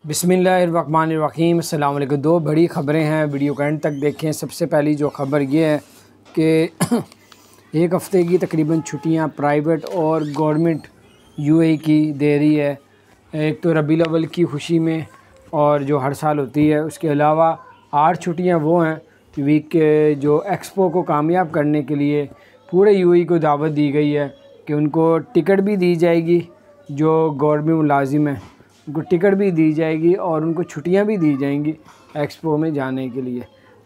बिस्मिल्लाहिर्रहमानिर्रहीम। अस्सलाम वालेकुम। दो बड़ी ख़बरें हैं, वीडियो का एंड तक देखें। सबसे पहली जो ख़बर ये है कि एक हफ़्ते की तकरीबन छुट्टियां प्राइवेट और गवर्नमेंट यूएई की दे रही है। एक तो रबीउल अव्वल की खुशी में और जो हर साल होती है, उसके अलावा 8 छुट्टियां वो हैं वीक के जो एक्सपो को कामयाब करने के लिए पूरे यूएई को दावत दी गई है कि उनको टिकट भी दी जाएगी, जो गवर्नमेंट मुलाजिम है उनको टिकट भी दी जाएगी और उनको छुट्टियां भी दी जाएंगी एक्सपो में जाने के लिए।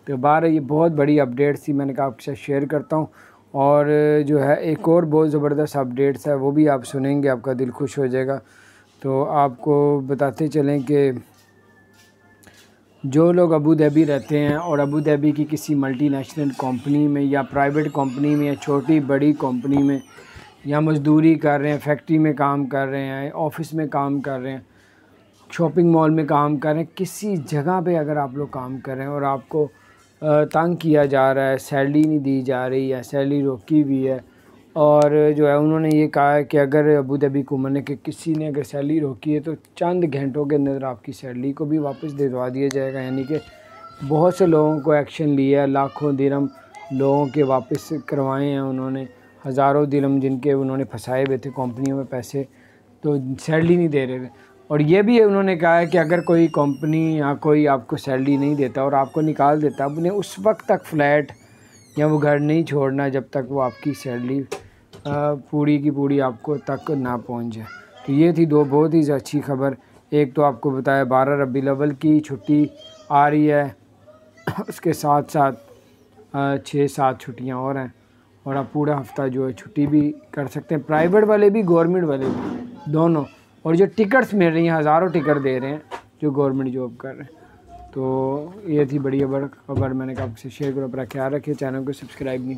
तो बारह ये बहुत बड़ी अपडेट थी, मैंने कहा आपके साथ शेयर करता हूँ। और जो है एक और बहुत ज़बरदस्त अपडेट्स है, वो भी आप सुनेंगे, आपका दिल खुश हो जाएगा। तो आपको बताते चलें कि जो लोग अबू धाबी रहते हैं और अबू धाबी की किसी मल्टीनेशनल कंपनी में या प्राइवेट कंपनी में या छोटी बड़ी कंपनी में या मज़दूरी कर रहे हैं, फैक्ट्री में काम कर रहे हैं, ऑफ़िस में काम कर रहे हैं, शॉपिंग मॉल में काम कर रहे हैं, किसी जगह पे अगर आप लोग काम कर रहे हैं और आपको तंग किया जा रहा है, सैलरी नहीं दी जा रही है, सैलरी रोकी हुई है, और जो है उन्होंने ये कहा है कि अगर अबू धाबी हुकूमत ने कि किसी ने अगर सैलरी रोकी है तो चंद घंटों के अंदर आपकी सैलरी को भी वापस दिलवा दिया जाएगा। यानी कि बहुत से लोगों को एक्शन लिया है, लाखों दिरहम लोगों के वापस करवाए हैं उन्होंने, हज़ारों दिरहम जिनके उन्होंने फंसाए हुए थे कंपनियों में पैसे, तो सैलरी नहीं दे रहे थे। और ये भी उन्होंने कहा है कि अगर कोई कंपनी या कोई आपको सैलरी नहीं देता और आपको निकाल देता, आपने उस वक्त तक फ्लैट या वो घर नहीं छोड़ना जब तक वो आपकी सैलरी पूरी की पूरी आपको तक ना पहुंच जाए। तो ये थी दो बहुत ही अच्छी खबर। एक तो आपको बताया 12 रबीउल अव्वल की छुट्टी आ रही है, उसके साथ साथ 6-7 छुट्टियाँ और हैं, और आप पूरा हफ्ता जो है छुट्टी भी कर सकते हैं, प्राइवेट वाले भी गवर्नमेंट वाले भी दोनों। और जो टिकट्स मिल रही हैं, हज़ारों टिकट दे रहे हैं जो गवर्नमेंट जॉब कर रहे हैं। तो ये थी बड़ी खबर, मैंने कहा आपसे शेयर करो। अपना ख्याल रखिए, चैनल को सब्सक्राइब नहीं किया।